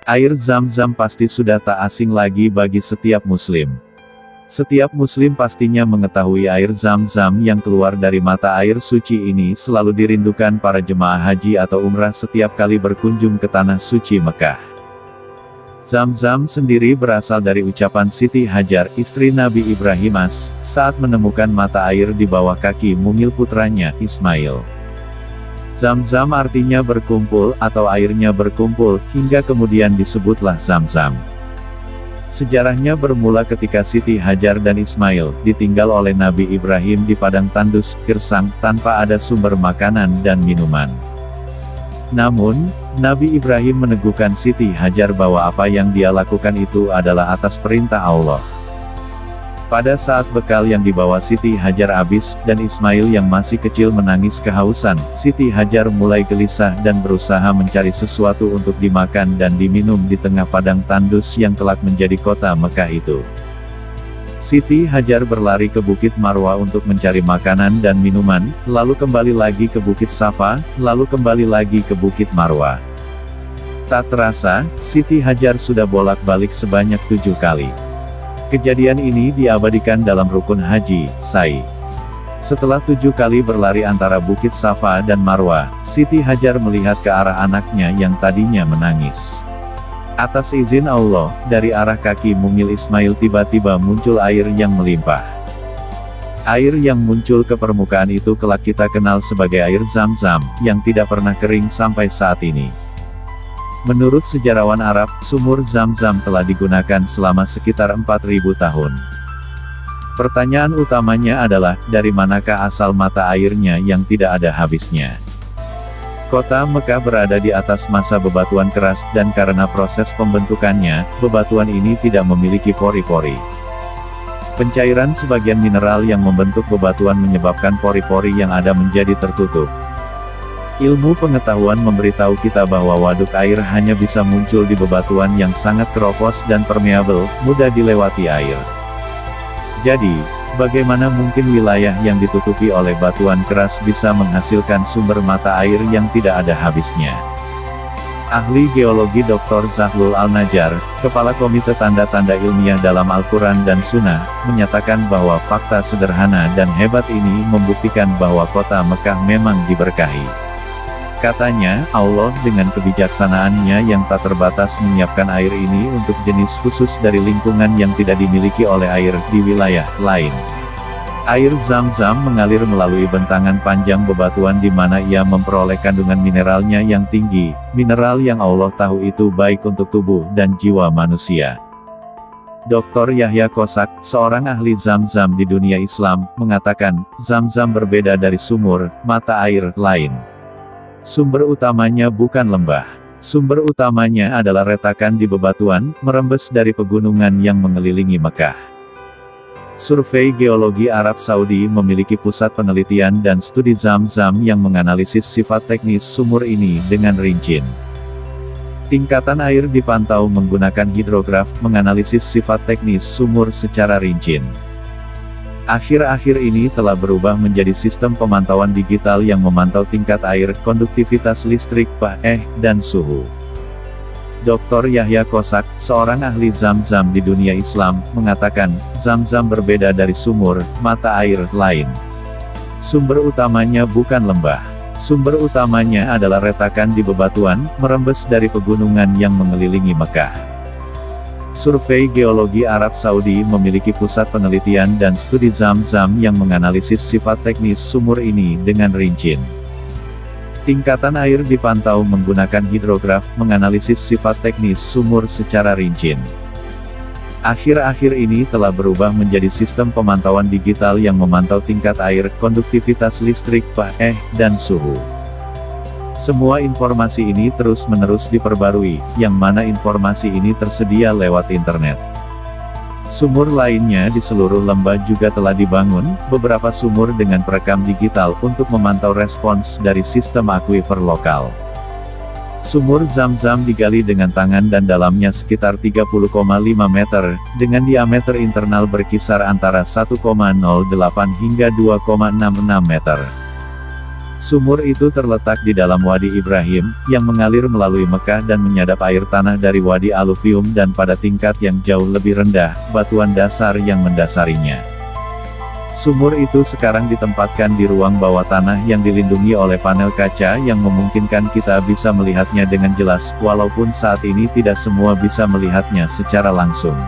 Air Zam-Zam pasti sudah tak asing lagi bagi setiap muslim. Setiap muslim pastinya mengetahui air Zam-Zam yang keluar dari mata air suci ini selalu dirindukan para jemaah haji atau umrah setiap kali berkunjung ke tanah suci Mekah. Zam-Zam sendiri berasal dari ucapan Siti Hajar, istri Nabi Ibrahim saat menemukan mata air di bawah kaki mungil putranya, Ismail. Zam-Zam artinya berkumpul, atau airnya berkumpul, hingga kemudian disebutlah Zam-Zam. Sejarahnya bermula ketika Siti Hajar dan Ismail ditinggal oleh Nabi Ibrahim di padang tandus, gersang, tanpa ada sumber makanan dan minuman. Namun, Nabi Ibrahim meneguhkan Siti Hajar bahwa apa yang dia lakukan itu adalah atas perintah Allah. Pada saat bekal yang dibawa Siti Hajar habis, dan Ismail yang masih kecil menangis kehausan, Siti Hajar mulai gelisah dan berusaha mencari sesuatu untuk dimakan dan diminum di tengah padang tandus yang kelak menjadi kota Mekah itu. Siti Hajar berlari ke Bukit Marwa untuk mencari makanan dan minuman, lalu kembali lagi ke Bukit Safa, lalu kembali lagi ke Bukit Marwa. Tak terasa, Siti Hajar sudah bolak-balik sebanyak 7 kali. Kejadian ini diabadikan dalam rukun haji, Sa'i. Setelah 7 kali berlari antara Bukit Safa dan Marwa, Siti Hajar melihat ke arah anaknya yang tadinya menangis. Atas izin Allah, dari arah kaki mungil Ismail tiba-tiba muncul air yang melimpah. Air yang muncul ke permukaan itu kelak kita kenal sebagai air Zam-Zam, yang tidak pernah kering sampai saat ini. Menurut sejarawan Arab, sumur Zam-Zam telah digunakan selama sekitar 4.000 tahun. Pertanyaan utamanya adalah, dari manakah asal mata airnya yang tidak ada habisnya? Kota Mekah berada di atas masa bebatuan keras, dan karena proses pembentukannya, bebatuan ini tidak memiliki pori-pori. Pencairan sebagian mineral yang membentuk bebatuan menyebabkan pori-pori yang ada menjadi tertutup. Ilmu pengetahuan memberitahu kita bahwa waduk air hanya bisa muncul di bebatuan yang sangat keropos dan permeabel, mudah dilewati air. Jadi, bagaimana mungkin wilayah yang ditutupi oleh batuan keras bisa menghasilkan sumber mata air yang tidak ada habisnya? Ahli geologi Dr. Zahlul Al-Najjar, Kepala Komite Tanda-Tanda Ilmiah dalam Al-Quran dan Sunnah, menyatakan bahwa fakta sederhana dan hebat ini membuktikan bahwa kota Mekah memang diberkahi. Katanya, Allah dengan kebijaksanaannya yang tak terbatas menyiapkan air ini untuk jenis khusus dari lingkungan yang tidak dimiliki oleh air di wilayah lain. Air Zam-Zam mengalir melalui bentangan panjang bebatuan di mana ia memperoleh kandungan mineralnya yang tinggi, mineral yang Allah tahu itu baik untuk tubuh dan jiwa manusia. Dr. Yahya Kosak, seorang ahli Zam-Zam di dunia Islam, mengatakan, Zam-Zam berbeda dari sumur, mata air lain. Sumber utamanya bukan lembah. Sumber utamanya adalah retakan di bebatuan, merembes dari pegunungan yang mengelilingi Mekah. Survei Geologi Arab Saudi memiliki pusat penelitian dan studi Zam-Zam yang menganalisis sifat teknis sumur ini dengan rinci. Tingkatan air dipantau menggunakan hidrograf, menganalisis sifat teknis sumur secara rinci. Akhir-akhir ini telah berubah menjadi sistem pemantauan digital yang memantau tingkat air, konduktivitas listrik, pH, dan suhu. Dr. Yahya Kosak, seorang ahli Zam-Zam di dunia Islam, mengatakan, Zam-Zam berbeda dari sumur, mata air lain. Sumber utamanya bukan lembah. Sumber utamanya adalah retakan di bebatuan, merembes dari pegunungan yang mengelilingi Mekah. Survei Geologi Arab Saudi memiliki pusat penelitian dan studi Zam-Zam yang menganalisis sifat teknis sumur ini dengan rinci. Tingkatan air dipantau menggunakan hidrograf, menganalisis sifat teknis sumur secara rinci. Akhir-akhir ini telah berubah menjadi sistem pemantauan digital yang memantau tingkat air, konduktivitas listrik, pH, dan suhu. Semua informasi ini terus-menerus diperbarui, yang mana informasi ini tersedia lewat internet. Sumur lainnya di seluruh lembah juga telah dibangun, beberapa sumur dengan perekam digital untuk memantau respons dari sistem akuifer lokal. Sumur Zam-Zam digali dengan tangan dan dalamnya sekitar 30,5 meter, dengan diameter internal berkisar antara 1,08 hingga 2,66 meter. Sumur itu terletak di dalam Wadi Ibrahim, yang mengalir melalui Mekah dan menyadap air tanah dari Wadi Aluvium dan pada tingkat yang jauh lebih rendah, batuan dasar yang mendasarinya. Sumur itu sekarang ditempatkan di ruang bawah tanah yang dilindungi oleh panel kaca yang memungkinkan kita bisa melihatnya dengan jelas, walaupun saat ini tidak semua bisa melihatnya secara langsung.